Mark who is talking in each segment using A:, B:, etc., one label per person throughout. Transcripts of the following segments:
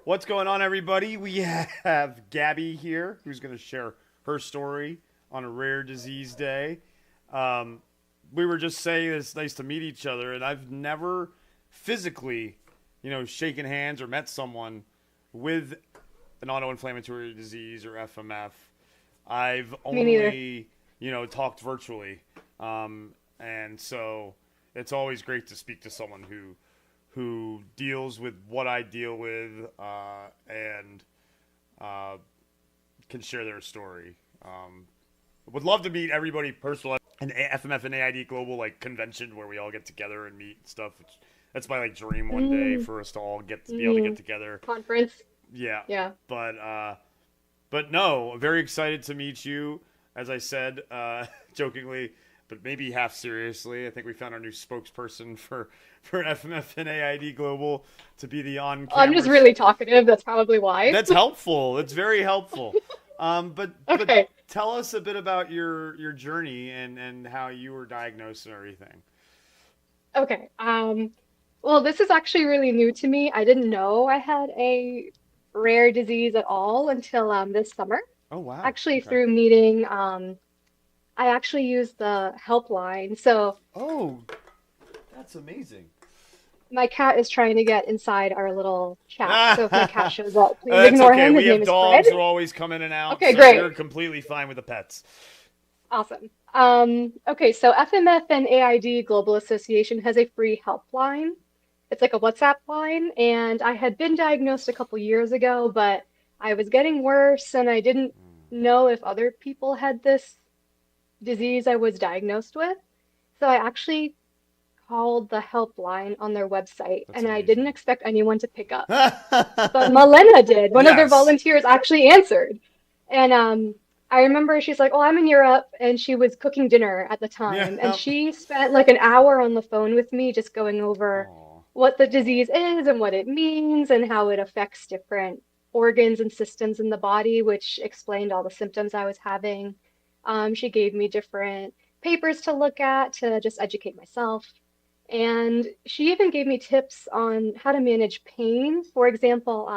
A: What's going on, everybody? We have Gaby here, who's going to share her story on a rare disease day. Um, we were just saying it's nice to meet each other, and I've never physically, shaken hands or met someone with an autoinflammatory disease or FMF. I've
B: Me neither.
A: only, talked virtually. And so it's always great to speak to someone who deals with what I deal with and uh, can share their story. Would love to meet everybody personally. An FMF and AID global convention where we all get together and meet and stuff. That's my dream one day
B: Mm,
A: for us to all get to be able to get
B: mm.
A: together.
B: Conference.
A: Yeah,
B: Yeah.
A: but no, very excited to meet you. As I said, jokingly, but maybe half seriously. I think we found our new spokesperson for FMF and AID Global to be the
B: I'm just
A: on-camera.
B: really talkative. That's probably why.
A: That's helpful. It's very helpful. But
B: Okay.
A: tell us a bit about your journey and how you were diagnosed and everything.
B: Okay. Well, this is actually really new to me. I didn't know I had a rare disease at all until this summer.
A: Oh wow.
B: Actually,
A: Okay.
B: through meeting, I actually used the helpline. So
A: Oh, that's amazing.
B: my cat is trying to get inside our little chat. So if my cat
A: That's
B: shows up, please ignore
A: okay.
B: him. His
A: We
B: name
A: have
B: is Fred.
A: dogs who always come in and out,
B: Okay,
A: so we're
B: great.
A: completely fine with the pets.
B: Awesome. Okay, so FMF and AID Global Association has a free helpline. It's like a WhatsApp line, and I had been diagnosed a couple years ago, but I was getting worse, and I didn't know if other people had this disease I was diagnosed with. So I actually called the helpline on their website,
A: That's
B: and I didn't
A: amazing.
B: expect anyone to pick up. But Malena did. One of their
A: Yes.
B: volunteers actually answered. And I remember she's like, "Oh, I'm in Europe," and she was cooking dinner at the
A: Yeah.
B: time. And she spent like an hour on the phone with me just going over
A: Oh,
B: what the disease is and what it means and how it affects different organs and systems in the body, which explained all the symptoms I was having. She gave me different papers to look at to just educate myself. And she even gave me tips on how to manage pain. For example,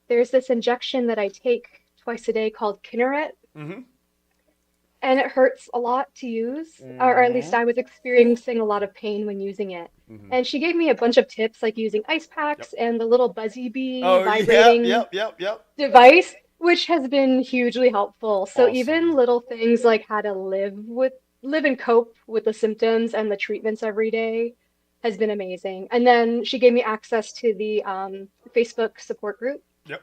B: there's this injection that I take twice a day called Kineret,
A: mm-hmm.
B: and it hurts a lot to use, or at least
A: Mm-hmm.
B: I was experiencing a lot of pain when using it.
A: Mm-hmm.
B: And she gave me a bunch of tips like using ice
A: Yep.
B: packs and the little buzzy bee
A: Oh, yep,
B: vibrating
A: yep, yep, yep.
B: device, which has been hugely helpful. So even
A: Awesome.
B: little things like how to live and cope with the symptoms and the treatments every day has been amazing. And then she gave me access to the Facebook support group.
A: Yep.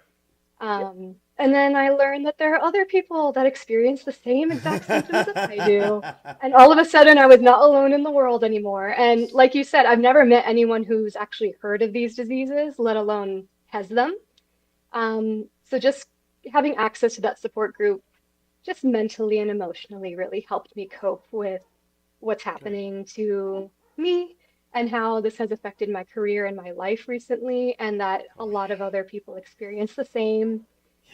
B: And then I learned that there are other people that experience the same exact symptoms that I do. And all of a sudden, I was not alone in the world anymore. And like you said, I've never met anyone who's actually heard of these diseases, let alone has them. So just having access to that support group, just mentally and emotionally, really helped me cope with what's
A: Good.
B: happening to me and how this has affected my career and my life recently, and that a
A: Oh,
B: lot of other people experience the same.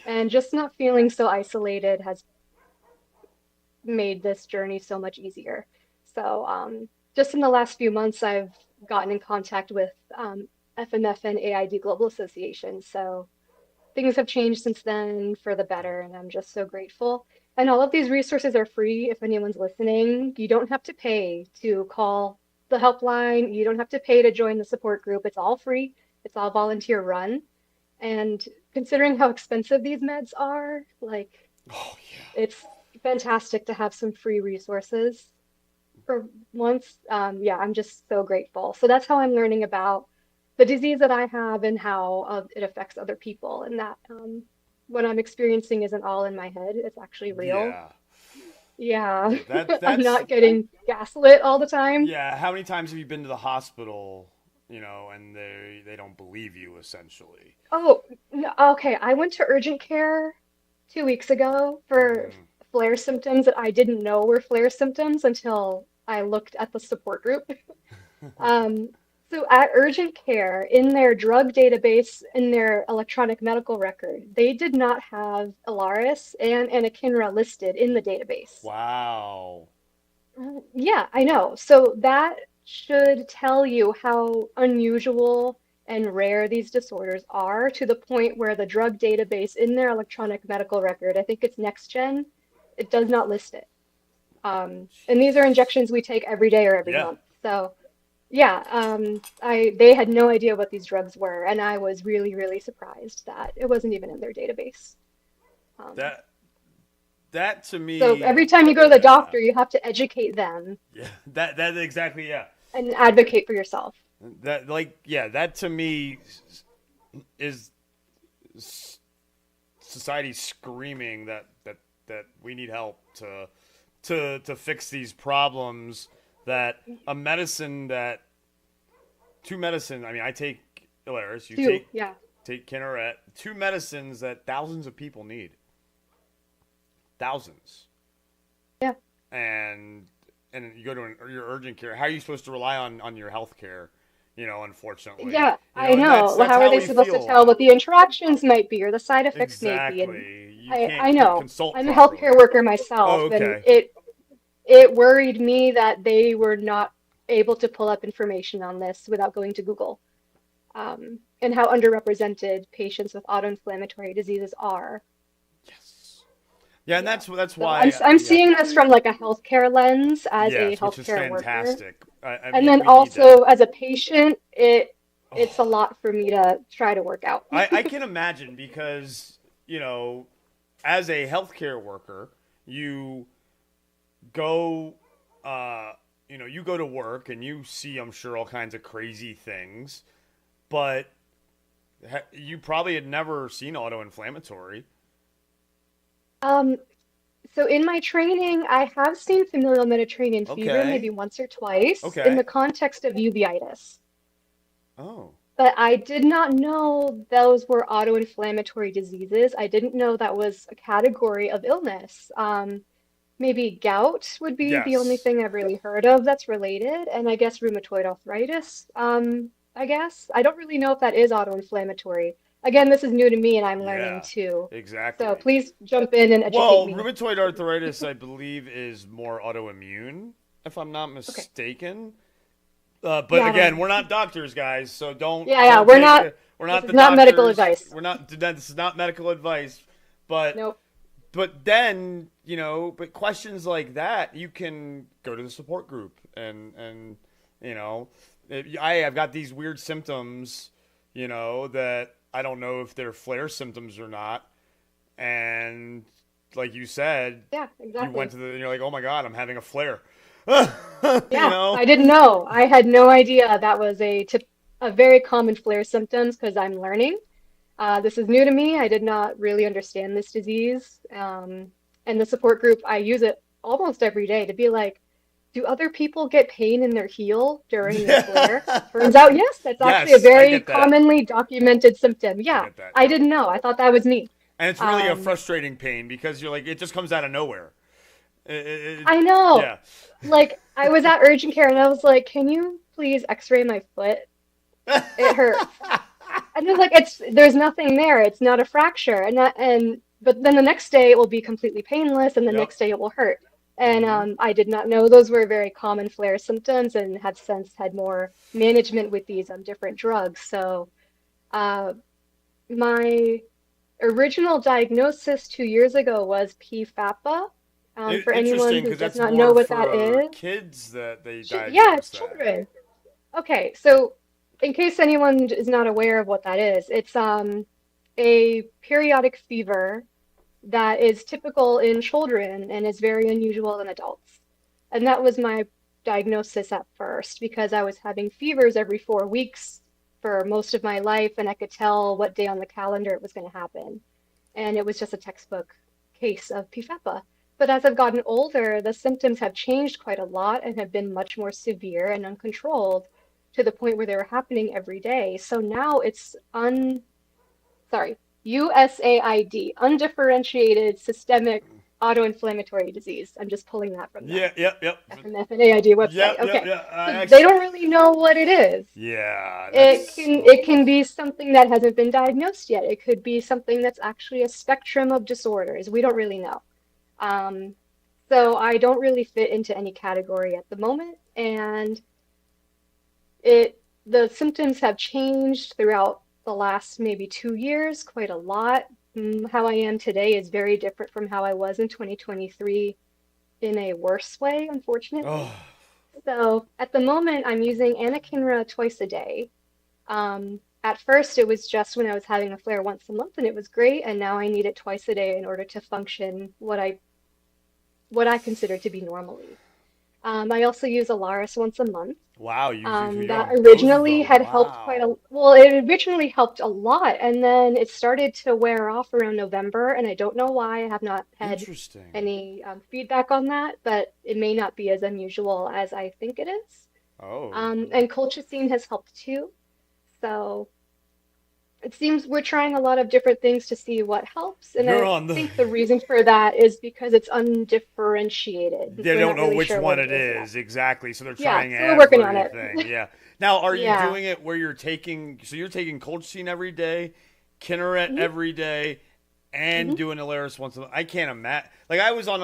B: And just not feeling so isolated has made this journey so much easier. So, just in the last few months, I've gotten in contact with FMF and AID Global Association. So, things have changed since then for the
A: good.
B: better, and I'm just so grateful. And all of these resources are free if anyone's listening. You don't have to pay to call the helpline. You don't have to pay to join the support group. It's all free. It's all volunteer run. And considering how expensive these meds are, like
A: Oh yeah.
B: it's fantastic to have some free resources for once. Yeah, I'm just so grateful. So that's how I'm learning about the disease that I have and how it affects other people, and that what I'm experiencing isn't all in my head. It's actually real.
A: Yeah.
B: Yeah,
A: Yeah. That
B: I'm
A: that's
B: not getting gaslit all the time.
A: yeah. How many times have you been to the hospital? And they don't believe you essentially.
B: Oh, okay. I went to urgent care 2 weeks ago for
A: Mm-hmm.
B: flare symptoms that I didn't know were flare symptoms until I looked at the support group. Um, so at urgent care, in their drug database, in their electronic medical record, they did not have Ilaris and anakinra listed in the database.
A: Wow.
B: Yeah, I know. So that should tell you how unusual and rare these disorders are, to the point where the drug database in their electronic medical record, I think it's NextGen, it does not list it. And these are injections we take every day or every
A: Yeah.
B: month. So yeah, they had no idea what these drugs were, and I was really, really surprised that it wasn't even in their database. Um,
A: That that to
B: so
A: me,
B: every time you go to the
A: yeah,
B: doctor, you have to educate them
A: yeah. That exactly, yeah.
B: and advocate for yourself.
A: That like yeah. That to me is society screaming that we need help to fix these problems. That a medicine that two medicine. I mean, I take Ilaris. You
B: Too, yeah,
A: take Kineret. Two medicines that thousands of people need. Thousands.
B: yeah,
A: And you go to your urgent care. How are you supposed to rely on your health care? Unfortunately,
B: yeah. I
A: and
B: know. Well,
A: that's
B: how are
A: how
B: they
A: we
B: supposed to
A: feel a
B: tell
A: lot.
B: what the interactions might be or the side effects may be? And
A: Exactly. You
B: I
A: can't
B: know.
A: consult
B: I'm a
A: properly.
B: healthcare worker
A: Oh,
B: myself, and
A: okay.
B: it worried me that they were not able to pull up information on this without going to Google, and how underrepresented patients with autoinflammatory diseases are.
A: Yes. Yeah, and
B: Yeah.
A: that's
B: So
A: why.
B: I'm
A: Yeah.
B: seeing this from like a healthcare lens as a
A: Yes, which is
B: healthcare worker.
A: fantastic.
B: And then
A: We need that.
B: also as a patient, it's a
A: Oh,
B: lot for me to try to work out.
A: I can imagine because as a healthcare worker, you go, you go to work and you see, I'm sure, all kinds of crazy things, but you probably had never seen autoinflammatory.
B: Um, so in my training, I have seen familial Mediterranean fever
A: Okay.
B: maybe once or twice in
A: Okay.
B: the context of uveitis.
A: Oh.
B: But I did not know those were autoinflammatory diseases. I didn't know that was a category of illness. Maybe gout would be the only
A: Yes.
B: thing I've really heard of that's related, and I guess rheumatoid arthritis. I guess. I don't really know if that is autoinflammatory. Again, this is new to me and I'm learning
A: Yeah.
B: too. So
A: Exactly.
B: please jump in and educate
A: Well,
B: me.
A: rheumatoid arthritis, I believe, is more autoimmune, if I'm not
B: Okay.
A: mistaken. But
B: Yeah, I don't
A: again,
B: know.
A: we're not doctors, guys, so
B: Yeah, yeah,
A: don't
B: we're
A: take
B: not,
A: it. We're
B: this
A: not
B: is
A: the
B: not medical
A: doctors.
B: advice.
A: We're not. This is not medical advice. But
B: Nope.
A: then but questions like that, you can go to the support group and you know, I've got these weird symptoms, that I don't know if they're flare symptoms or not, and like you said,
B: Yeah,
A: you went
B: exactly.
A: to and you're like, oh my god, I'm having a flare. you
B: Yeah,
A: know?
B: I didn't know. I had no idea that was a very common flare symptoms because I'm learning. This is new to me. I did not really understand this disease. And the support group, I use it almost every day to be like, do other people get pain in their heel during their flare? Turns out, yes, that's actually a
A: Yes, I
B: very
A: get that.
B: commonly documented symptom.
A: I
B: Yeah,
A: get that.
B: I didn't know. I thought that was neat.
A: And it's really a
B: Um,
A: frustrating pain because you're like, it just comes out of nowhere.
B: I know.
A: Yeah.
B: Like, I was at urgent care and I was like, can you please x-ray my foot? It hurts. And they're like, there's nothing there. It's not a fracture. But then the next day it will be completely painless, and the
A: Yep.
B: next day it will hurt. And
A: Hmm.
B: I did not know those were very common flare symptoms, and have since had more management with these different drugs. So uh, my original diagnosis 2 years ago was PFAPA. For anyone
A: Interesting
B: who
A: because
B: does
A: that's
B: not know
A: more
B: what that
A: for
B: is,
A: kids that they
B: Yeah,
A: diagnose
B: it's
A: that.
B: children. Okay, so in case anyone is not aware of what that is, it's a periodic fever that is typical in children and is very unusual in adults. And that was my diagnosis at first because I was having fevers every 4 weeks for most of my life, and I could tell what day on the calendar it was going to happen. And it was just a textbook case of PFAPA. But as I've gotten older, the symptoms have changed quite a lot and have been much more severe and uncontrolled to the point where they were happening every day. So now it's sorry, USAID, undifferentiated systemic autoinflammatory disease. I'm just pulling that from the
A: Yeah, yep, yep,
B: FMFNAID website.
A: yep, yep,
B: Okay.
A: yeah.
B: So they
A: Actually,
B: don't really know what it is.
A: yeah,
B: It
A: that's
B: can it can be something that hasn't been diagnosed yet. It could be something that's actually a spectrum of disorders. We don't really know. Um, so I don't really fit into any category at the moment, and it the symptoms have changed throughout the last maybe 2 years quite a lot. How I am today is very different from how I was in 2023 in a worse way, unfortunately.
A: Oh,
B: So at the moment, I'm using anakinra twice a day. At first, it was just when I was having a flare once a month, and it was great. And now I need it twice a day in order to function what I consider to be normally. I also use Alaris once a month.
A: wow, you're
B: That
A: on both of
B: originally
A: them.
B: had helped
A: Wow.
B: well, it originally helped a lot, and then it started to wear off around November, and I don't know why. I have not had
A: Interesting.
B: any feedback on that, but it may not be as unusual as I think it is.
A: Oh,
B: And colchicine has helped too. So it seems we're trying a lot of different things to see what helps, and
A: you're
B: I
A: on the.
B: think the reason for that is because it's undifferentiated.
A: They
B: We're
A: don't
B: not
A: know
B: really
A: which
B: sure what
A: one
B: it
A: it
B: is yet.
A: is exactly, so they're
B: Yeah,
A: trying
B: so we're working on it.
A: everything. Yeah. Now, are you
B: Yeah.
A: doing it where you're taking? So you're taking colchicine every day, Kinneret
B: hmm
A: every day, and
B: hmm
A: doing Alaris once a month. I can't imagine. Like I was on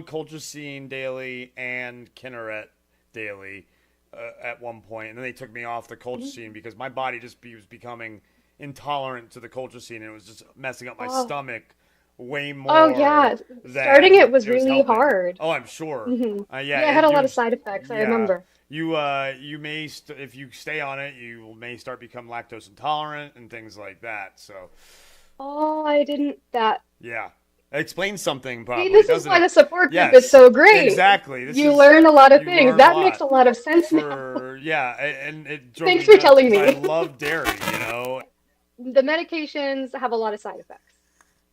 A: colchicine daily and Kinneret daily at one point, and then they took me off the
B: hmm
A: colchicine because my body was becoming intolerant to the colchicine, and it was just messing up my
B: Oh,
A: stomach way
B: oh
A: more
B: yeah. Starting it
A: than
B: was
A: it was
B: really
A: helping.
B: hard.
A: Oh, I'm sure. Yeah,
B: Yeah, it had a lot of
A: there's
B: side effects, I
A: yeah.
B: remember.
A: You may if you stay on it, you may start become lactose intolerant and things like that. So
B: Oh, I didn't that.
A: yeah, it explains something
B: See,
A: probably,
B: this is
A: doesn't
B: why
A: it?
B: the support group is
A: Yes,
B: so great.
A: exactly. This
B: You
A: is
B: learn a lot of
A: you
B: things.
A: learn a
B: That makes
A: lot
B: a lot of sense now.
A: for yeah, and it drove
B: Thanks
A: me
B: for
A: nuts
B: telling
A: because I
B: me.
A: love dairy. You know.
B: The medications have a lot of side effects,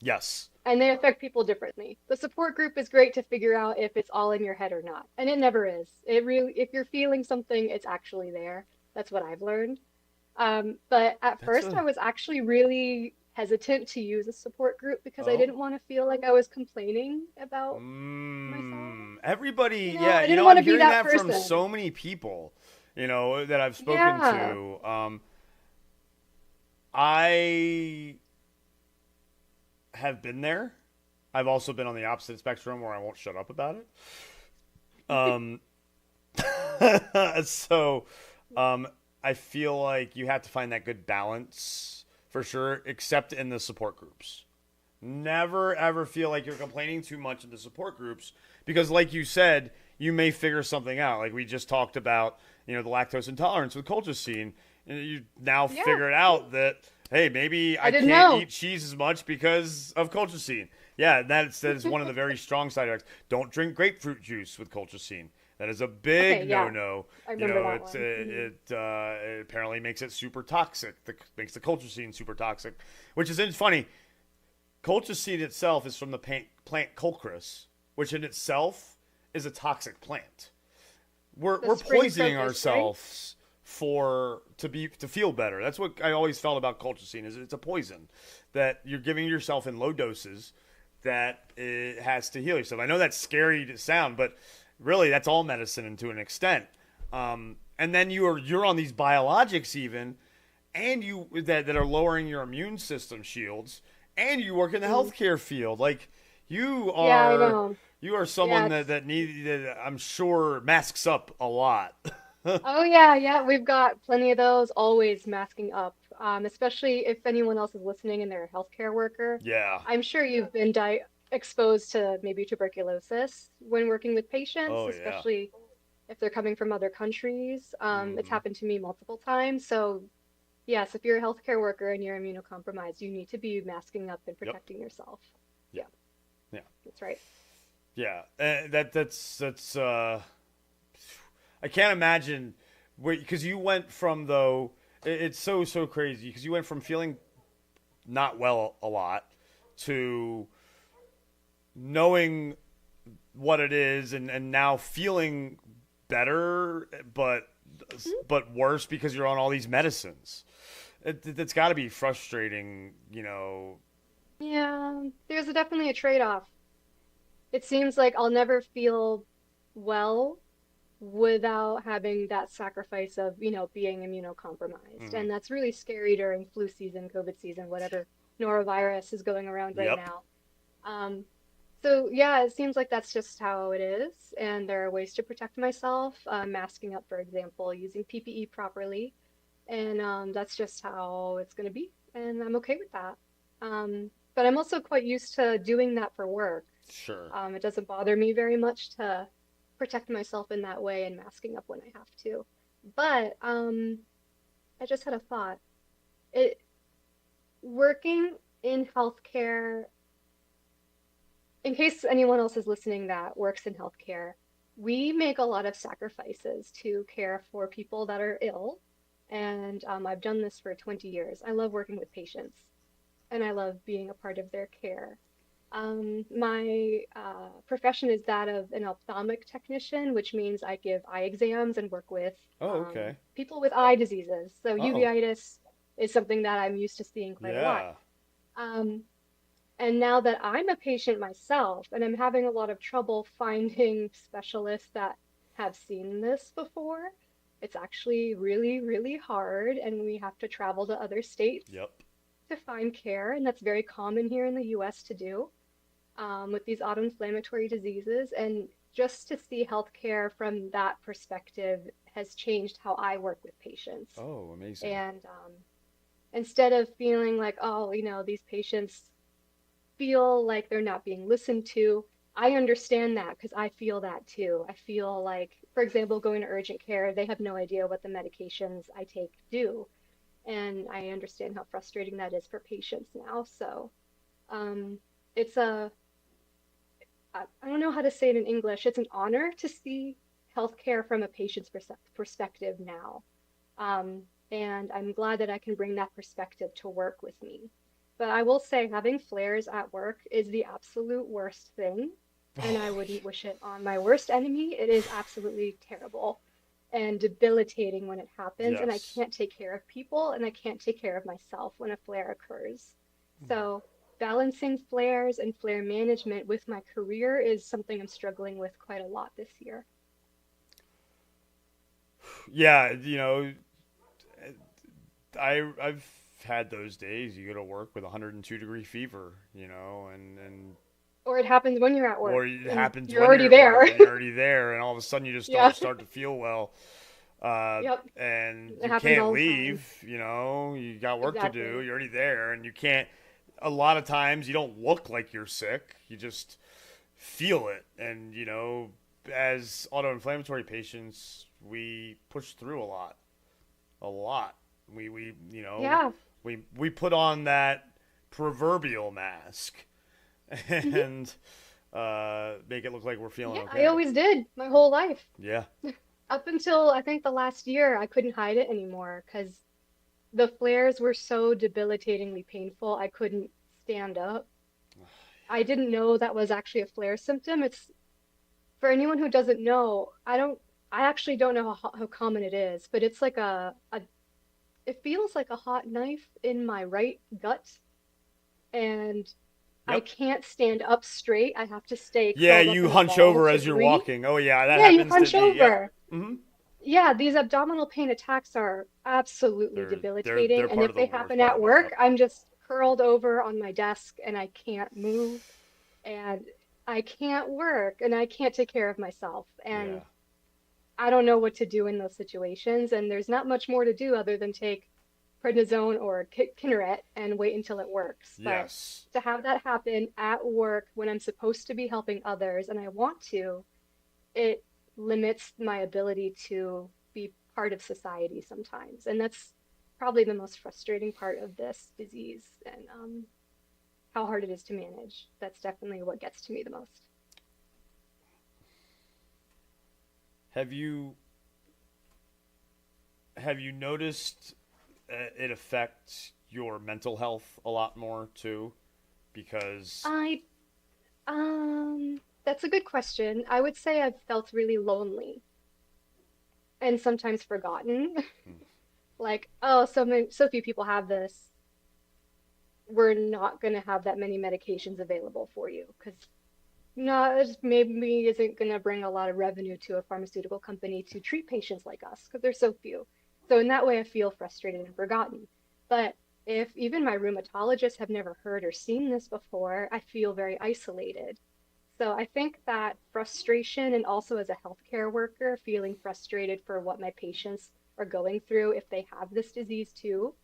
A: Yes.
B: and they affect people differently. The support group is great to figure out if it's all in your head or not, and it never is. It really, if you're feeling something, it's actually there. That's what I've learned. But at
A: That's
B: first,
A: a
B: I was actually really hesitant to use a support group because I
A: oh.
B: didn't want to feel like I was complaining about myself.
A: Everybody,
B: You know,
A: yeah,
B: I didn't
A: I'm
B: want to be
A: hearing
B: that
A: that from
B: person.
A: so many people, that I've spoken
B: Yeah.
A: to. I have been there. I've also been on the opposite spectrum where I won't shut up about it. Um, so, um, I feel like you have to find that good balance for sure, except in the support groups. Never ever feel like you're complaining too much in the support groups because, like you said, you may figure something out. Like we just talked about, the lactose intolerance with colchicine. And you now
B: Yeah.
A: figured out that, hey, maybe
B: I
A: I
B: didn't
A: can't
B: know.
A: eat cheese as much because of colchicine. Yeah, that is one of the very strong side effects. Don't drink grapefruit juice with colchicine. That is a
B: Okay,
A: big no
B: yeah.
A: no.
B: I remember that
A: It's
B: one.
A: it apparently makes it super toxic. Makes the colchicine super toxic, which is funny. Colchicine itself is from the plant colchicum, which in itself is a toxic plant.
B: The
A: We're
B: spring
A: poisoning
B: crocus, right?
A: ourselves to feel better. That's what I always felt about colchicine is it's a poison that you're giving yourself in low doses that it has to heal yourself. I know that's scary to sound, but really that's all medicine and to an extent. And then you're on these biologics even, and that are lowering your immune system shields, and you work in the
B: Mm.
A: healthcare field. Like you
B: Yeah, I
A: are
B: know.
A: you are
B: Yeah,
A: someone
B: it's
A: that I'm sure masks up a lot.
B: oh yeah, yeah, we've got plenty of those always masking up. Especially if anyone else is listening and they're a healthcare worker.
A: Yeah.
B: I'm sure you've been di exposed to maybe tuberculosis when working with patients,
A: Oh yeah.
B: especially if they're coming from other countries. It's
A: Hmm.
B: happened to me multiple times. So yes, if you're a healthcare worker and you're immunocompromised, you need to be masking up and
A: Yep.
B: protecting yourself.
A: Yeah.
B: Yeah,
A: Yeah.
B: that's right.
A: Yeah. That's I can't imagine because you went from though it's so crazy because you went from feeling not well a lot to knowing what it is and now feeling better but worse because you're on all these medicines. It's got to be frustrating.
B: Yeah, there's definitely a trade-off. It seems like I'll never feel well without having that sacrifice of, being immunocompromised.
A: Hmm.
B: And that's really scary during flu season, COVID season, whatever norovirus is going around right
A: Yep.
B: now. Um, so yeah, it seems like that's just how it is. And there are ways to protect myself, masking up, for example, using PPE properly. and that's just how it's going to be, and I'm okay with that. But I'm also quite used to doing that for work.
A: Sure.
B: It doesn't bother me very much to protect myself in that way and masking up when I have to. But I just had a thought. It Working in healthcare, in case anyone else is listening that works in healthcare, we make a lot of sacrifices to care for people that are ill. And I've done this for 20 years. I love working with patients and I love being a part of their care. My profession is that of an ophthalmic technician, which means I give eye exams and work with
A: Oh, okay.
B: people with eye diseases. So
A: Oh,
B: uveitis is something that I'm used to seeing quite a lot.
A: yeah.
B: Um, and now that I'm a patient myself, and I'm having a lot of trouble finding specialists that have seen this before, it's actually really, really hard, and we have to travel to other states
A: Yep.
B: to find care, and that's very common here in the US to do with these autoinflammatory diseases. And just to see healthcare from that perspective has changed how I work with patients.
A: Oh, amazing.
B: And instead of feeling like, oh, these patients feel like they're not being listened to. I understand that because I feel that too. I feel like, for example, going to urgent care, they have no idea what the medications I take do. And I understand how frustrating that is for patients now. So um, it's I don't know how to say it in English. It's an honor to see healthcare from a patient's perspective now. Um, and I'm glad that I can bring that perspective to work with me. But I will say having flares at work is the absolute worst thing, and I
A: Oh,
B: wouldn't wish it on my worst enemy. It is absolutely terrible and debilitating when it happens, and I
A: yes.
B: can't take care of people and I can't take care of myself when a flare occurs. So balancing flares and flare management with my career is something I'm struggling with quite a lot this year.
A: Yeah, I've had those days. You go to work with 102-degree fever, and
B: Or it happens when you're at work
A: or it
B: and
A: happens
B: you're
A: when
B: already
A: you're at work
B: there.
A: and you're already there, and all of a sudden you just
B: Yeah.
A: start to feel well,
B: Yep.
A: and
B: It
A: you
B: happens
A: can't
B: all the time.
A: leave. You got work to do.
B: Exactly.
A: You're already there, and you can't. A lot of times you don't look like you're sick. You just feel it, and as autoinflammatory patients, we push through a lot. We
B: Yeah.
A: we put on that proverbial mask
B: Hmm.
A: and make it look like we're feeling
B: Yeah, I
A: okay.
B: always did my whole life.
A: Yeah.
B: Up until I think the last year, I couldn't hide it anymore because the flares were so debilitatingly painful. I couldn't stand up. I didn't know that was actually a flare symptom. It's for anyone who doesn't know, I actually don't know how common it is, but it's like it feels like a hot knife in my right gut, and I
A: Yep.
B: can't stand up straight. I have to stay
A: Yeah,
B: curled up
A: you
B: in a
A: hunch
B: ball
A: over
B: to
A: as you're
B: breathe.
A: walking. Oh yeah, that
B: Yeah, you
A: happens to
B: hunch
A: me. Yep.
B: over.
A: Hmm.
B: Yeah, these abdominal pain attacks are absolutely
A: They're
B: debilitating, and
A: part
B: if
A: of the
B: they
A: worst
B: happen at
A: problem.
B: work,
A: Yep.
B: I'm just curled over on my desk and I can't move and I can't work and I can't take care of myself.
A: Yeah.
B: And I don't know what to do in those situations, and there's not much more to do other than take prednisone or Kineret and wait until it works. But
A: Yes.
B: to have that happen at work when I'm supposed to be helping others and I want to, it limits my ability to be part of society sometimes. And that's probably the most frustrating part of this disease and how hard it is to manage. That's definitely what gets to me the most.
A: Have you have you noticed it affects your mental health a lot more too? Because
B: I, that's a good question. I would say I've felt really lonely and sometimes forgotten. Like, oh, so few people have this. We're not going to have that many medications available for you because no, it maybe isn't going to bring a lot of revenue to a pharmaceutical company to treat patients like us because there's so few. So in that way, I feel frustrated and forgotten. But if even my rheumatologists have never heard or seen this before, I feel very isolated. So I think that frustration and also as a healthcare worker, feeling frustrated for what my patients are going through if they have this disease too.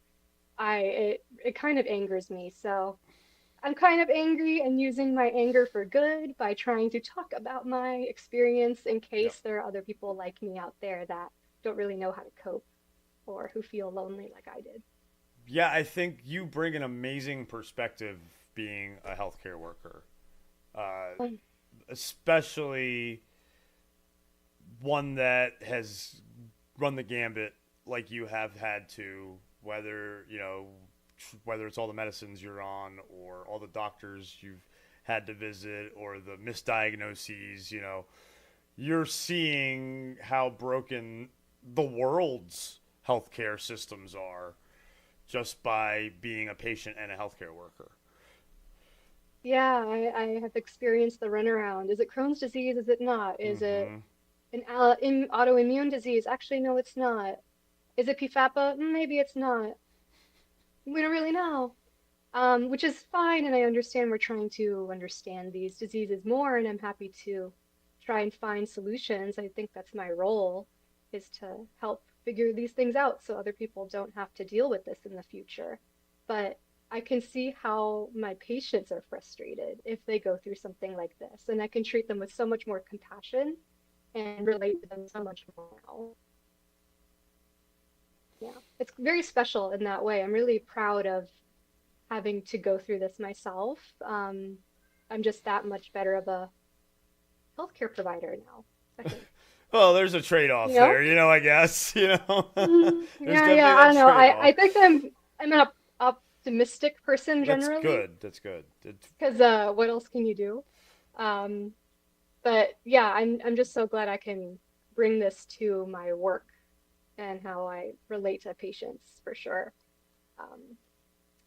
B: It kind of angers me. So I'm kind of angry and using my anger for good by trying to talk about my experience in
A: Yep.
B: case there are other people like me out there that don't really know how to cope or who feel lonely like I did.
A: Yeah, I think you bring an amazing perspective being a healthcare worker, uh,
B: Um,
A: especially one that has run the gambit like you have had to, whether, whether it's all the medicines you're on or all the doctors you've had to visit or the misdiagnoses, you're seeing how broken the world's healthcare systems are just by being a patient and a healthcare worker.
B: yeah, I have experienced the runaround. Is it Crohn's disease? Is it not? Is it
A: Mm-hmm.
B: an autoimmune disease? Actually, no, it's not. Is it PFAPA? Maybe it's not. We don't really know. Which is fine, and I understand we're trying to understand these diseases more, and I'm happy to try and find solutions. I think that's my role, is to help figure these things out so other people don't have to deal with this in the future. But I can see how my patients are frustrated if they go through something like this, and I can treat them with so much more compassion and relate to them so much more now. Yeah, it's very special in that way. I'm really proud of having to go through this myself. I'm just that much better of a healthcare provider now, I think.
A: Well, there's a trade off
B: You know?
A: there, I guess, there's
B: Yeah,
A: definitely
B: yeah, I
A: that
B: don't know.
A: trade
B: I
A: off.
B: think I'm an optimistic person
A: That's
B: generally,
A: good. That's good.
B: because what else can you do? Um, but yeah, I'm just so glad I can bring this to my work and how I relate to patients for sure. Um,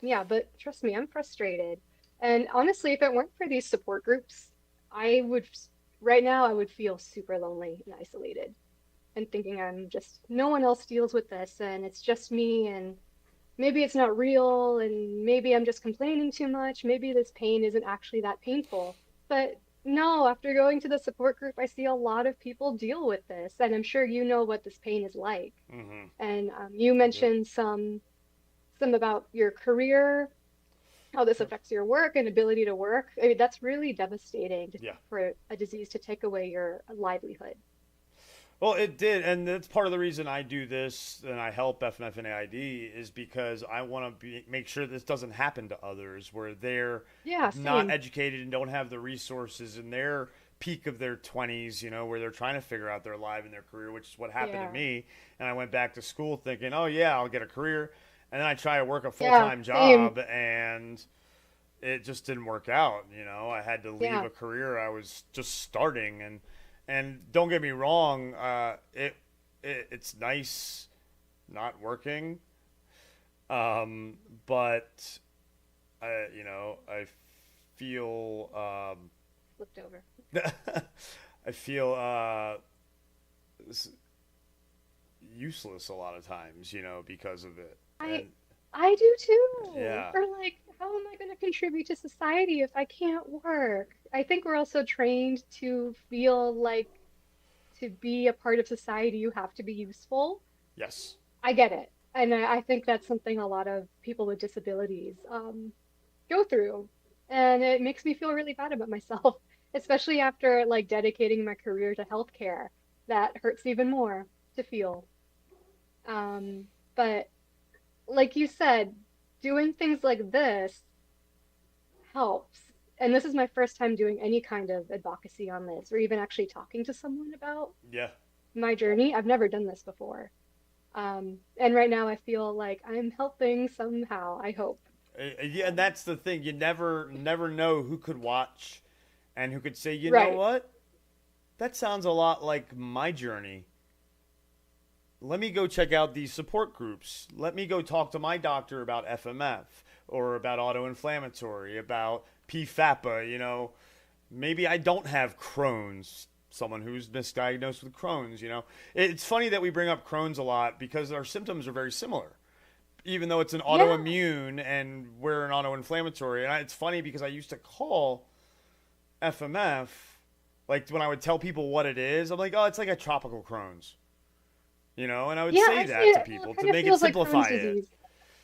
B: Yeah, but trust me, I'm frustrated. And honestly, if it weren't for these support groups, I would, right now, I would feel super lonely and isolated and thinking I'm just, no one else deals with this and it's just me and maybe it's not real and maybe I'm just complaining too much. Maybe this pain isn't actually that painful. But no, after going to the support group, I see a lot of people deal with this, and I'm sure you know what this pain is like.
A: Mm-hmm.
B: And you
A: I do.
B: mentioned some about your career, how this
A: Yep.
B: affects your work and ability to work. I mean, that's really devastating
A: Yeah.
B: for a disease to take away your livelihood.
A: Well, it did, and that's part of the reason I do this and I help FNF and AID is because I want to make sure this doesn't happen to others where they're
B: Yeah,
A: not
B: same.
A: educated and don't have the resources in their peak of their 20s, where they're trying to figure out their life and their career, which is what happened to
B: Yeah.
A: me. And I went back to school thinking, oh, yeah, I'll get a career. And then I try to work a full
B: Yeah,
A: time
B: same.
A: job and it just didn't work out. I had to leave
B: Yeah.
A: a career I was just starting, and don't get me wrong, it's nice not working, um, but I feel
B: Flipped over.
A: I feel useless a lot of times, because of it,
B: I
A: and
B: I do too.
A: yeah,
B: Or like, how am I going to contribute to society if I can't work? I think we're also trained to feel like to be a part of society, you have to be useful.
A: yes,
B: I get it. And I think that's something a lot of people with disabilities go through. And it makes me feel really bad about myself, especially after like dedicating my career to healthcare. That hurts even more to feel. But like you said, doing things like this helps. And this is my first time doing any kind of advocacy on this, or even actually talking to someone about
A: yeah.
B: my journey. I've never done this before. And right now I feel like I'm helping somehow, I hope.
A: Yeah, and that's the thing. You never know who could watch and who could say, you know
B: Right.
A: what? That sounds a lot like my journey. Let me go check out these support groups. Let me go talk to my doctor about FMF or about autoinflammatory, about PFAPA. Maybe I don't have Crohn's. Someone who's misdiagnosed with Crohn's. It's funny that we bring up Crohn's a lot because our symptoms are very similar, even though it's an
B: Yeah.
A: autoimmune and we're an autoinflammatory. And it's funny because I used to call FMF, like when I would tell people what it is, I'm like, oh, it's like a tropical Crohn's. And I would
B: Yeah,
A: say
B: I see
A: that to
B: it. Well, it
A: people to
B: kind of
A: make it
B: feels like Crohn's
A: simplify it.
B: disease.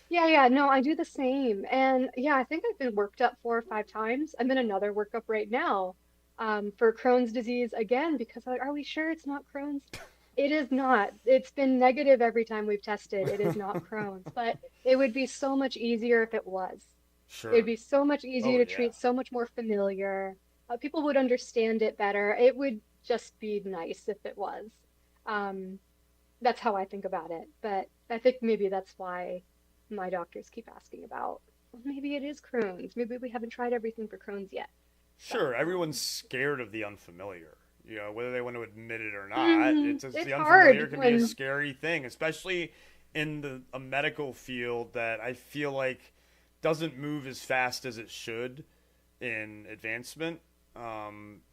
B: Yeah, yeah, no, I do the same. And yeah, I think I've been worked up 4 or 5 times. I'm in another workup right now, for Crohn's disease again because are we sure it's not Crohn's? It is not. It's been negative every time we've tested. It is not Crohn's, but it would be so much easier if it was. It would
A: Sure.
B: be so much
A: Oh
B: easier to
A: yeah.
B: treat, so much more familiar. People would understand it better. It would just be nice if it was. Um, that's how I think about it. But I think maybe that's why my doctors keep asking about, well, maybe it is Crohn's. Maybe we haven't tried everything for Crohn's yet.
A: Sure,
B: So,
A: everyone's scared of the unfamiliar. Whether they want to admit it or not,
B: mhm,
A: the
B: it's
A: unfamiliar
B: hard
A: can be a
B: when,
A: scary thing, especially in a medical field that I feel like doesn't move as fast as it should in advancement,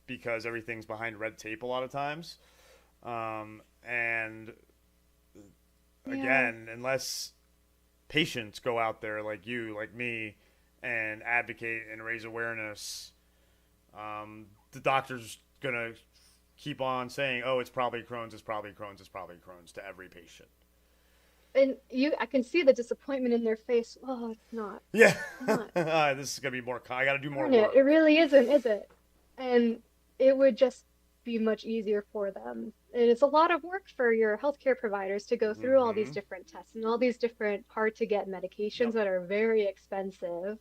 A: because everything's behind red tape a lot of times. And
B: yeah.
A: again, unless patients go out there like you, like me, and advocate and raise awareness, the doctor's gonna keep on saying, "Oh, it's probably Crohn's. It's probably Crohn's. It's probably Crohn's" to every patient.
B: And I can see the disappointment in their face. Oh, it's not.
A: Yeah,
B: It's not.
A: this is gonna be more. I got to do more
B: Darn it. It
A: work.
B: really isn't, is it? And it would just be much easier for them. And it's a lot of work for your healthcare providers to go through all these
A: Mm-hmm.
B: different tests and all these different hard to get medications
A: Yep.
B: that are very expensive.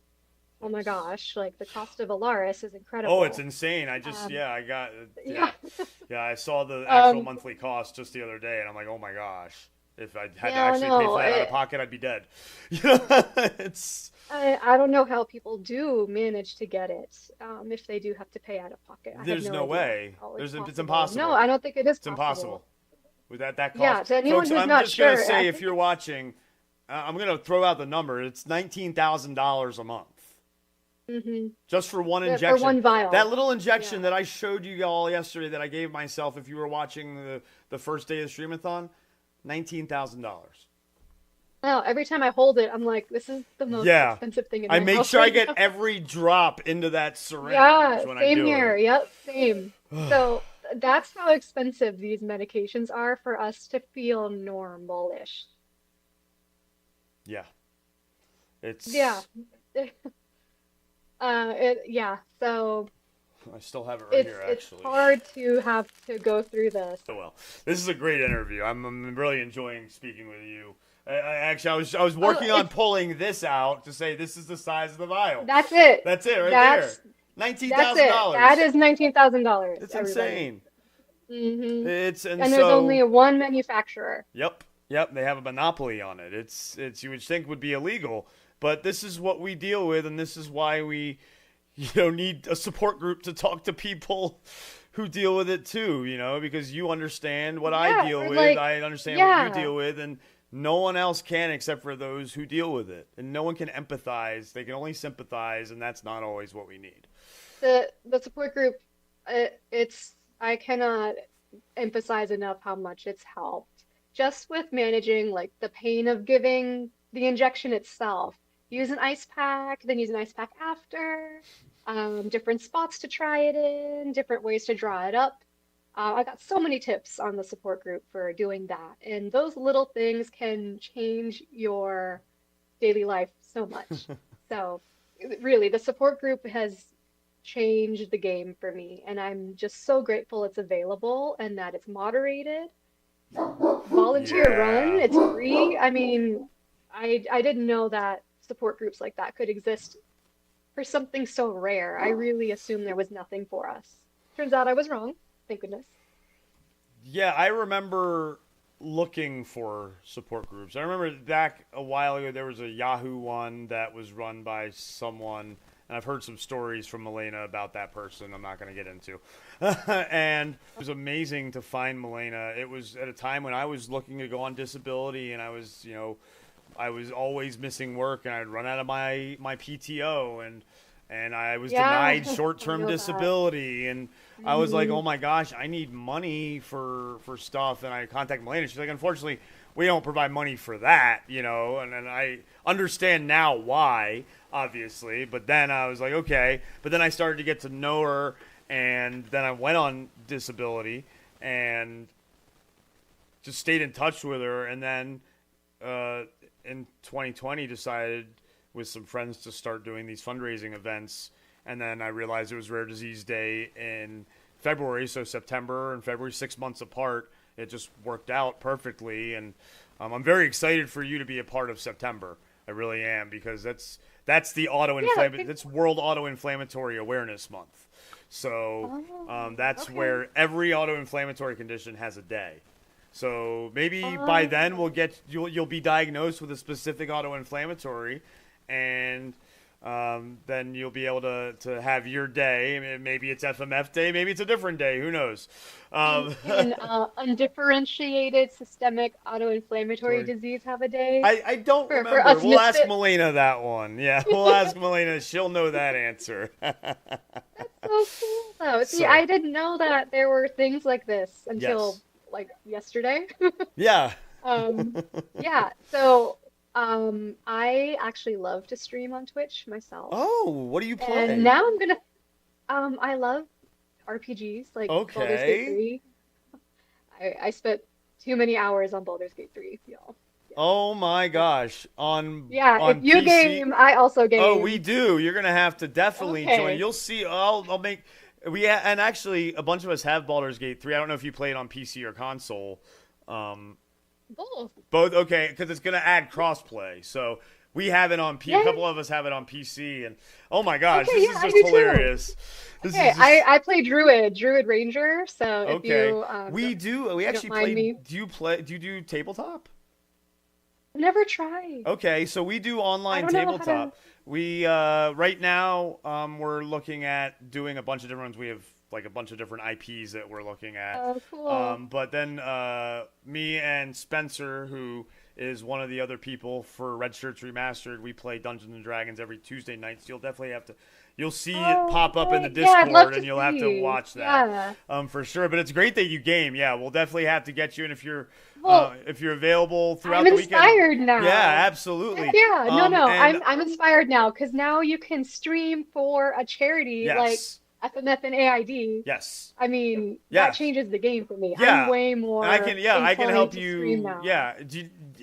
B: Oh my
A: Yes.
B: gosh, like the cost of Alaris is
A: Oh, it's
B: incredible.
A: insane.
B: Um,
A: I got,
B: yeah.
A: yeah. I saw the actual
B: Um,
A: monthly cost just the other day, and I'm like, oh my gosh. If I had to
B: yeah,
A: actually pay
B: no,
A: for that out of pocket, I'd be dead. It's
B: I don't know how people do manage to get it, if they do have to pay out of pocket. I have
A: there's
B: no
A: no
B: idea
A: way.
B: how it's
A: It's
B: possible. No,
A: impossible.
B: I don't think it is
A: It's impossible.
B: possible.
A: With that
B: Yeah,
A: cost,
B: to anyone
A: folks.
B: who's
A: I'm
B: not
A: just gonna
B: sure, I
A: say, if
B: think
A: you're
B: it's
A: watching, I'm gonna throw out the number. It's $19,000 a month just for one
B: for
A: injection.
B: one vial.
A: That little injection
B: Yeah.
A: that I showed you all yesterday that I gave myself, if you were watching the first day of the streamathon, $19,000.
B: Now, every time I hold it, I'm like, this is the most
A: Yeah,
B: expensive thing in
A: I
B: my
A: make
B: house
A: sure I
B: right
A: get
B: now.
A: every drop into that syringe
B: Yeah,
A: when I
B: same
A: do
B: here.
A: it.
B: Yep, same. So that's how expensive these medications are for us to feel normal-ish.
A: Yeah,
B: Yeah.
A: it's.
B: Yeah. So
A: I still have it right
B: it's
A: here,
B: it's
A: actually.
B: hard to have to go through this.
A: Oh well, this is a great interview. I'm really enjoying speaking with you. Actually, I was
B: Oh,
A: working on pulling this out to say this is the size of the vial.
B: that's it.
A: That's it right there.
B: That's
A: Nineteen
B: that's
A: thousand
B: it. That
A: dollars.
B: is $19,000,
A: It's
B: everybody.
A: insane.
B: Hmm.
A: It's and
B: And there's
A: so
B: only one manufacturer.
A: yep. They have a monopoly on it. It's you would think would be illegal, but this is what we deal with, and this is why we need a support group to talk to people who deal with it too, because you understand what I
B: Yeah,
A: deal
B: or
A: with,
B: like,
A: I understand what you
B: yeah.
A: deal with, and no one else can except for those who deal with it. And no one can empathize. They can only sympathize, and that's not always what we need.
B: The support group, it's I cannot emphasize enough how much it's helped just with managing like the pain of giving the injection itself. Use an ice pack, then use an ice pack after, different spots to try it in, different ways to draw it up. I got so many tips on the support group for doing that, and those little things can change your daily life so much. So, really, the support group has changed the game for me, and I'm just so grateful it's available and that it's moderated, volunteer run,
A: Yeah.
B: it's free. I mean, I didn't know that support groups like that could exist for something so rare. I really assumed there was nothing for us. Turns out I was wrong. Thank goodness.
A: Yeah, I remember looking for support groups. I remember back a while ago there was a Yahoo one that was run by someone, and I've heard some stories from Milena about that person I'm not going to get into. And it was amazing to find Milena. It was at a time when I was looking to go on disability, and I was always missing work, and I'd run out of my PTO, and I was
B: Yeah,
A: denied
B: I
A: short-term
B: know that.
A: disability, and I was like,
B: Hmm.
A: oh my gosh, I need money for stuff, and I contacted Milena. She's like, unfortunately, we don't provide money for that, and I understand now why, obviously, but then I was like, okay, but then I started to get to know her, and then I went on disability, and just stayed in touch with her, and then in 2020 decided with some friends to start doing these fundraising events. And then I realized it was Rare Disease Day in February, so September and February, 6 months apart. It just worked out perfectly, and I'm very excited for you to be a part of September. I really am, because that's the that's World Autoinflammatory Awareness Month. So that's where every autoinflammatory condition has a day. So maybe by then you'll be diagnosed with a specific autoinflammatory, and then you'll be able to have your day. Maybe it's FMF day, maybe it's a different day. Who knows?
B: Undifferentiated systemic autoinflammatory disease have a day?
A: I don't remember. We'll ask Melina that one. Yeah, we'll ask Melina. She'll know that answer.
B: That's so cool, though. See, I didn't know that there were things like this until like yesterday.
A: Yeah.
B: Yeah. So. I actually love to stream on Twitch myself.
A: Oh, what do you play?
B: And now I'm gonna, I love RPGs like Baldur's Gate 3. I spent too many hours on Baldur's Gate 3, y'all. Yeah.
A: Oh my gosh. On
B: if you
A: PC?
B: Game, I also game.
A: Oh, we do. You're gonna have to definitely join. You'll see. I'll make. And actually, a bunch of us have Baldur's Gate 3. I don't know if you play it on PC or console. Both, okay, because it's going to add crossplay. So we have it on PC. A couple of us have it on PC, and oh my gosh, this is just hilarious.
B: I play Druid Ranger. So if you,
A: we actually play. Do you do tabletop?
B: I've never tried.
A: Okay, so we do online tabletop. We right now we're looking at doing a bunch of different ones. We have like a bunch of different IPs that we're looking at.
B: Oh, cool.
A: But then me and Spencer, who is one of the other people for Red Shirts Remastered, we play Dungeons and Dragons every Tuesday night. So you'll definitely have to. You'll see it pop up in the Discord, and you'll have to watch that for sure. But it's great that you game. Yeah, we'll definitely have to get you in if you're available throughout the weekend.
B: I'm inspired now.
A: Yeah, absolutely.
B: Yeah, I'm inspired now, because now you can stream for a charity like FMF and AID.
A: Yes.
B: I mean, that changes the game for me. I'm way more.
A: I can help you. Yeah.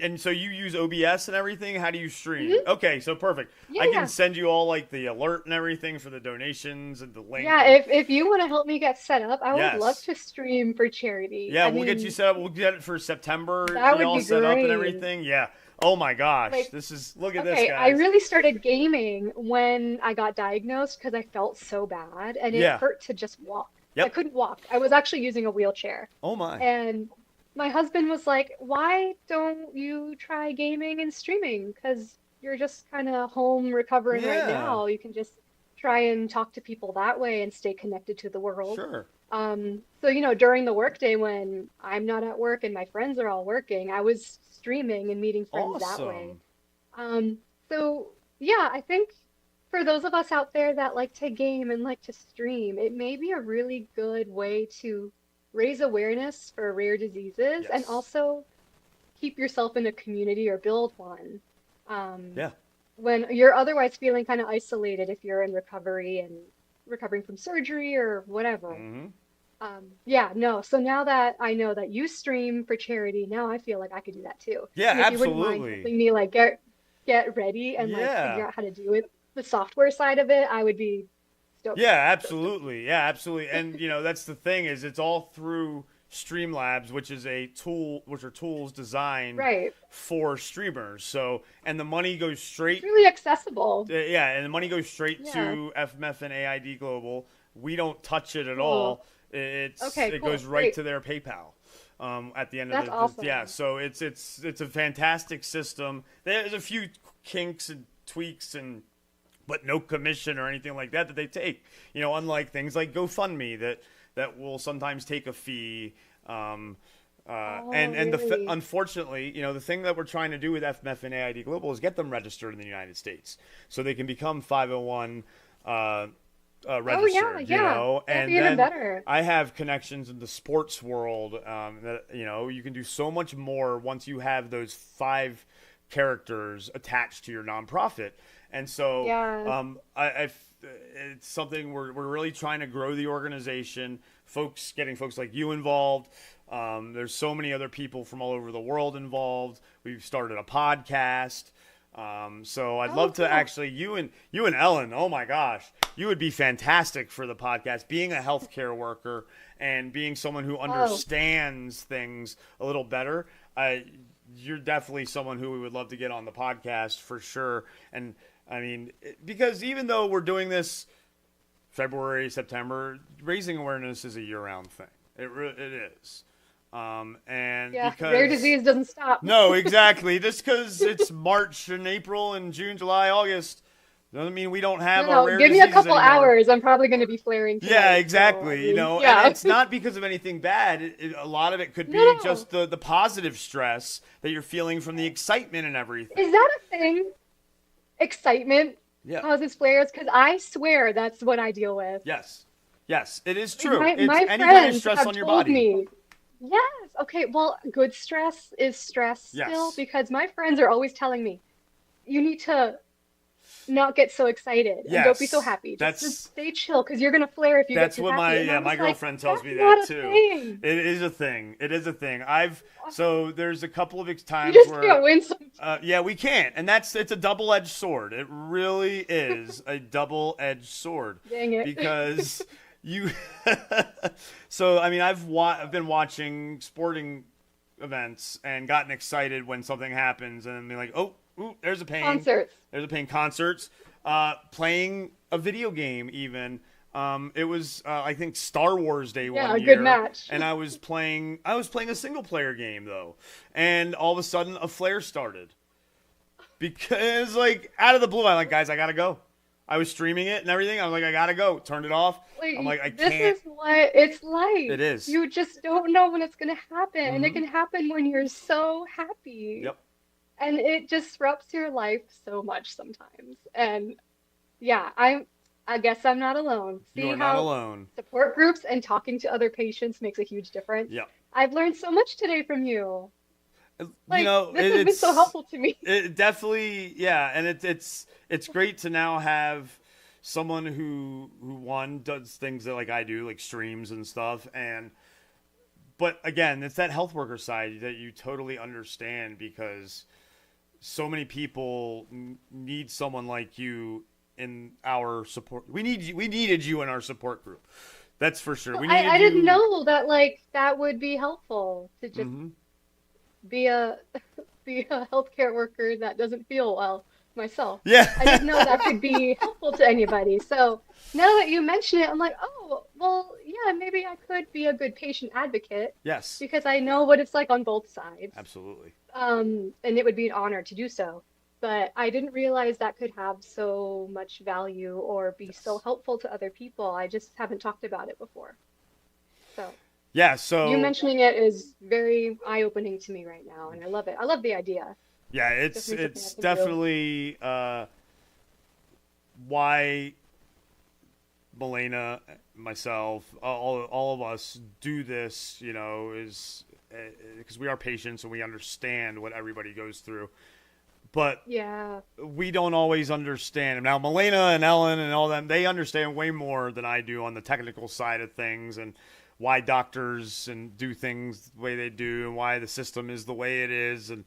A: And so you use OBS and everything? How do you stream? Mm-hmm. Okay, so perfect. Yeah, I can send you all like the alert and everything for the donations and the link.
B: Yeah, if you want to help me get set up, I would love to stream for charity.
A: Yeah, we'll get you set up. We'll get it for September.
B: That would be
A: set
B: great.
A: Up and everything. Yeah. Oh my gosh, look at this, guys.
B: I really started gaming when I got diagnosed because I felt so bad, and it hurt to just walk. Yep. I couldn't walk. I was actually using a wheelchair.
A: Oh my.
B: And my husband was like, why don't you try gaming and streaming? Because you're just kind of home recovering right now. You can just try and talk to people that way and stay connected to the world.
A: Sure.
B: So, during the workday when I'm not at work and my friends are all working, I was streaming and meeting friends that way. So, I think for those of us out there that like to game and like to stream, it may be a really good way to raise awareness for rare diseases and also keep yourself in a community or build one. When you're otherwise feeling kind of isolated if you're in recovery and recovering from surgery or whatever.
A: Mm-hmm.
B: So now that I know that you stream for charity, now I feel like I could do that too.
A: Yeah,
B: and if
A: absolutely.
B: You wouldn't mind helping me like get ready and like figure out how to do it, the software side of it, I would be stoked.
A: Yeah, absolutely. Yeah, absolutely. And that's the thing, is it's all through Streamlabs, which are tools designed for streamers. So, and the money goes straight.
B: It's really accessible.
A: And the money goes straight to FMF and AID Global. We don't touch it at all. It goes right to their PayPal. At the end of the
B: awesome.
A: So it's a fantastic system. There's a few kinks and tweaks but no commission or anything like that they take. Unlike things like GoFundMe that will sometimes take a fee. Unfortunately, the thing that we're trying to do with FMF and AID Global is get them registered in the United States so they can become 501 registered. And
B: even better.
A: I have connections in the sports world that you can do so much more once you have those 5 characters attached to your nonprofit. And so it's something we're really trying to grow the organization, getting folks like you involved, There's so many other people from all over the world involved. We've started a podcast. So I'd love to actually you and Ellen. Oh my gosh, you would be fantastic for the podcast. Being a healthcare worker and being someone who understands things a little better, you're definitely someone who we would love to get on the podcast for sure. And I mean, because even though we're doing this February, September, raising awareness is a year-round thing. It is. And because
B: rare disease doesn't stop.
A: No, exactly. Just because it's March and April and June, July, August doesn't mean we don't have our rare
B: give me
A: diseases
B: a couple
A: anymore.
B: hours. I'm probably going to be flaring tonight,
A: Yeah, exactly.
B: so,
A: and it's not because of anything bad. A lot of it could be just the positive stress that you're feeling from the excitement and everything.
B: Is that a thing? Excitement causes flares? Because I swear that's what I deal with.
A: Yes, it is true.
B: My
A: it's any kind of
B: friends
A: stress
B: have
A: on your
B: told
A: body.
B: me. Yes. Okay. Well, good stress is stress still, because my friends are always telling me, you need to not get so excited and don't be so happy. Just stay chill because you're gonna flare if you get too happy.
A: That's what my girlfriend tells me
B: that
A: too. It is a thing. So there's a couple of times
B: you just
A: where
B: can't win sometimes.
A: we can't, and it's a double-edged sword. It really is a double-edged sword.
B: Dang it.
A: Because you. So I mean, I've been watching sporting events and gotten excited when something happens, and be like, oh. Ooh, there's a pain.
B: Concerts.
A: There's a pain. Concerts. Playing a video game even. It was I think Star Wars Day one year.
B: Yeah, a good match.
A: And I was playing a single player game though. And all of a sudden a flare started. Because like out of the blue, I'm like, guys, I gotta go. I was streaming it and everything. I was like, I gotta go. Turned it off. I'm like, I can't.
B: This is what it's like.
A: It is.
B: You just don't know when it's gonna happen. And it can happen when you're so happy.
A: Yep.
B: And it disrupts your life so much sometimes. And yeah, I guess I'm not alone. See
A: You're
B: how
A: not alone.
B: Support groups and talking to other patients makes a huge difference.
A: Yeah.
B: I've learned so much today from you. Like,
A: you know,
B: this has been so helpful to me.
A: It definitely, and it's great to now have someone who does things that like I do, like streams and stuff, but again, it's that health worker side that you totally understand because so many people need someone like you in our support. We needed you in our support group. That's for sure.
B: I didn't know that that would be helpful to just be a healthcare worker that doesn't feel well myself.
A: Yeah.
B: I didn't know that could be helpful to anybody. So now that you mention it, I'm like, oh, well, yeah, maybe I could be a good patient advocate.
A: Yes.
B: Because I know what it's like on both sides.
A: Absolutely.
B: And it would be an honor to do so. But I didn't realize that could have so much value or be so helpful to other people. I just haven't talked about it before. So you mentioning it is very eye-opening to me right now, and I love it. I love the idea.
A: Yeah, it's definitely why Milena, myself, all of us do this, is because we are patients and we understand what everybody goes through. But we don't always understand. Now, Milena and Ellen and all them, they understand way more than I do on the technical side of things and why doctors and do things the way they do and why the system is the way it is. And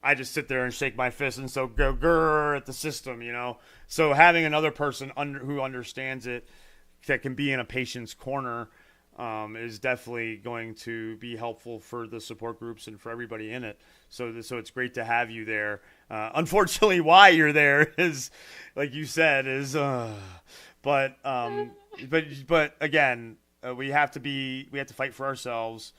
A: I just sit there and shake my fist and so go grrr at the system, So having another person who understands it that can be in a patient's corner is definitely going to be helpful for the support groups and for everybody in it. So it's great to have you there. Unfortunately, why you're there is, like you said, but again, we have to fight for ourselves.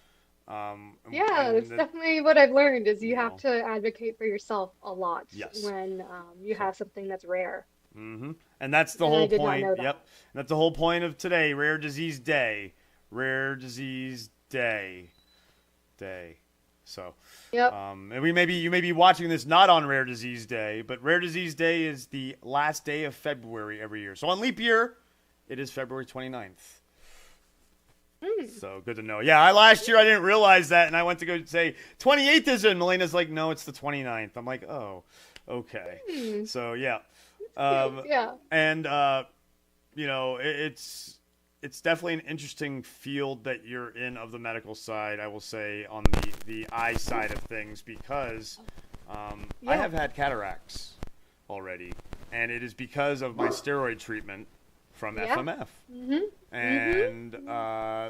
B: That's definitely what I've learned is you have to advocate for yourself a lot when you have something that's rare.
A: Mm-hmm. And that's the whole point. Yep. That's the whole point of today, Rare Disease Day. Rare Disease Day. So, and you may be watching this not on Rare Disease Day, but Rare Disease Day is the last day of February every year. So on leap year, it is February 29th. So good to know. Yeah, last year I didn't realize that, and I went to go say 28th is it, and Melena's like, no, it's the 29th. I'm like, oh, okay. So yeah, and it's it's definitely an interesting field that you're in of the medical side, I will say, on the eye side of things, because I have had cataracts already, and it is because of my steroid treatment from FMF. And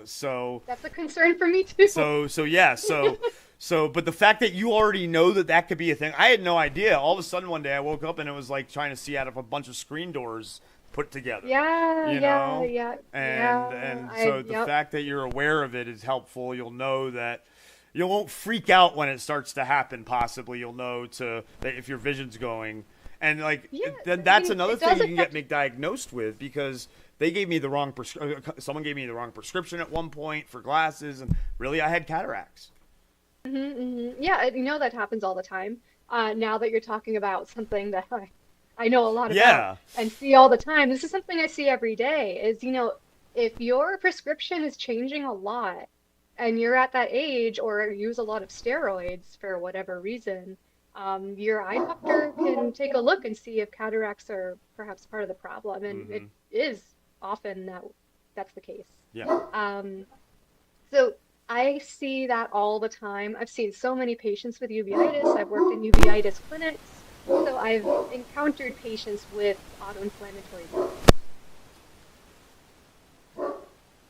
A: so
B: that's a concern for me too.
A: So but the fact that you already know that could be a thing, I had no idea. All of a sudden one day I woke up and it was like trying to see out of a bunch of screen doors put together. And so the fact that you're aware of it is helpful. You'll know that you won't freak out when it starts to happen. Possibly you'll know that if your vision's going, and then that's another thing you can get misdiagnosed with, because they gave me the wrong someone gave me the wrong prescription at one point for glasses, and really I had cataracts.
B: Yeah, that happens all the time. Now that you're talking about something that I know a lot about and see all the time, this is something I see every day, is, if your prescription is changing a lot and you're at that age or use a lot of steroids for whatever reason, your eye doctor can take a look and see if cataracts are perhaps part of the problem. And it is often that's the case. So I see that all the time. I've seen so many patients with uveitis. I've worked in uveitis clinics. So I've encountered patients with autoinflammatory disease.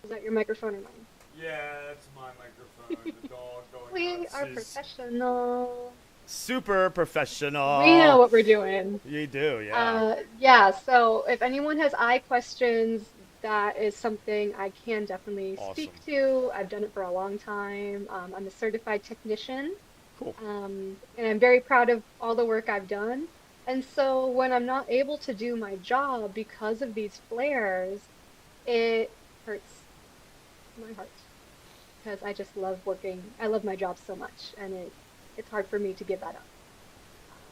B: Is that your microphone or mine?
A: Yeah, that's my microphone. The dog going
B: We
A: nuts
B: are professional.
A: Super professional.
B: We know what we're doing.
A: You do,
B: So if anyone has eye questions, that is something I can definitely speak to. I've done it for a long time. I'm a certified technician.
A: Cool.
B: And I'm very proud of all the work I've done. And so when I'm not able to do my job because of these flares, it hurts my heart, because I just love working. I love my job so much, and it's hard for me to give that up.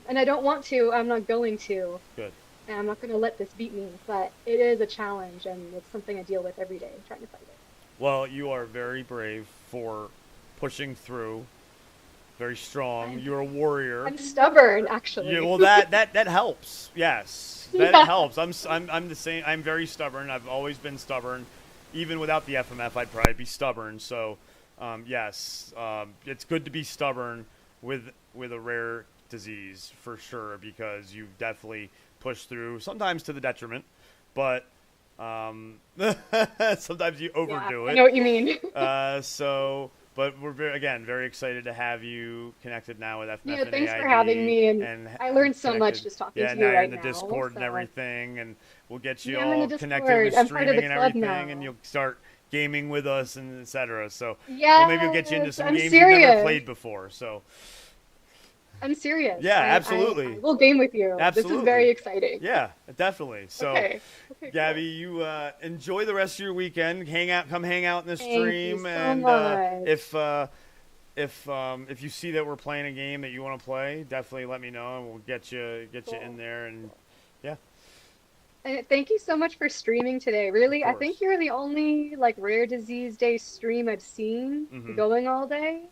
B: And I don't want to. I'm not going to.
A: Good.
B: And I'm not going to let this beat me, but it is a challenge, and it's something I deal with every day, trying to fight it.
A: Well, you are very brave for pushing through. Very strong. You're a warrior.
B: I'm stubborn, actually.
A: Yeah, well, that helps. Yes, that helps. I'm the same. I'm very stubborn. I've always been stubborn. Even without the FMF, I'd probably be stubborn. So, yes, it's good to be stubborn with a rare disease for sure, because you definitely push through, sometimes to the detriment, but sometimes you overdo it.
B: I know what you mean.
A: But we're very excited to have you connected now with FMF.
B: Yeah, thanks for having me, and I learned so much just talking to you right now.
A: Yeah, in the Discord and everything, and we'll get you
B: I'm
A: all
B: in the
A: connected with
B: I'm
A: streaming
B: part of the
A: and
B: club
A: everything,
B: now.
A: and you'll start gaming with us and etc. So
B: well,
A: maybe we'll get you into some
B: I'm
A: games
B: serious.
A: you've never played before. So
B: I'm serious.
A: Yeah, absolutely.
B: I will game with you.
A: Absolutely.
B: This is very exciting.
A: Yeah, definitely. So,
B: okay,
A: Gabby, you enjoy the rest of your weekend. Come hang out in the stream,
B: Thank you so
A: and
B: much.
A: if you see that we're playing a game that you want to play, definitely let me know, and we'll get you in there. And yeah.
B: And thank you so much for streaming today. Really, I think you're the only Rare Disease Day stream I've seen going all day.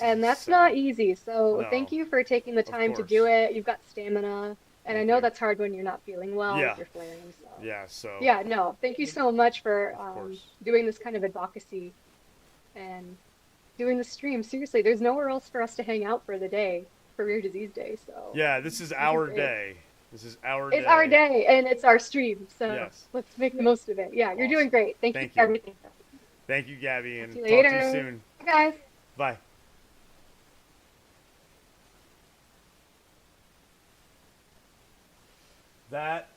B: And that's not easy. So thank you for taking the time to do it. You've got stamina. And I know that's hard when you're not feeling well with your flaring. So. Thank you so much for doing this kind of advocacy and doing the stream. Seriously, there's nowhere else for us to hang out for the day, for Rare Disease Day. So
A: yeah, this is our day. It's
B: our day, and it's our stream. So let's make the most of it. Yeah, you're doing great. Thank you for everything.
A: Thank you, Gabby, and
B: talk to you
A: soon.
B: Bye, guys.
A: Bye. That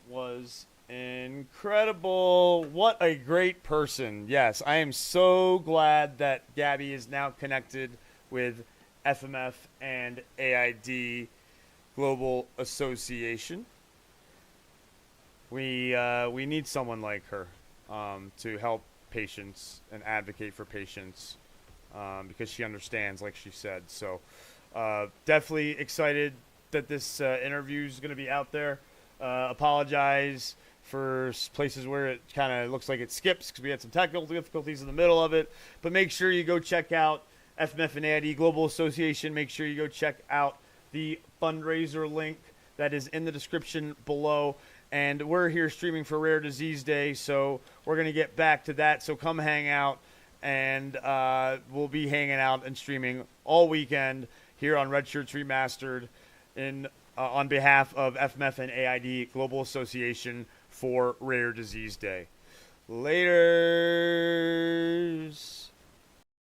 A: was incredible. What a great person. Yes, I am so glad that Gabby is now connected with FMF and AID Global Association. We need someone like her to help patients and advocate for patients because she understands, like she said. So definitely excited that this interview is going to be out there. Apologize for places where it kind of looks like it skips because we had some technical difficulties in the middle of it. But make sure you go check out FMF and AID Global Association. Make sure you go check out the fundraiser link that is in the description below. and we're here streaming for Rare Disease Day, so we're going to get back to that. So come hang out, and we'll be hanging out and streaming all weekend here on Red Shirts Remastered on behalf of FMF and AID Global Association for Rare Disease Day. Later.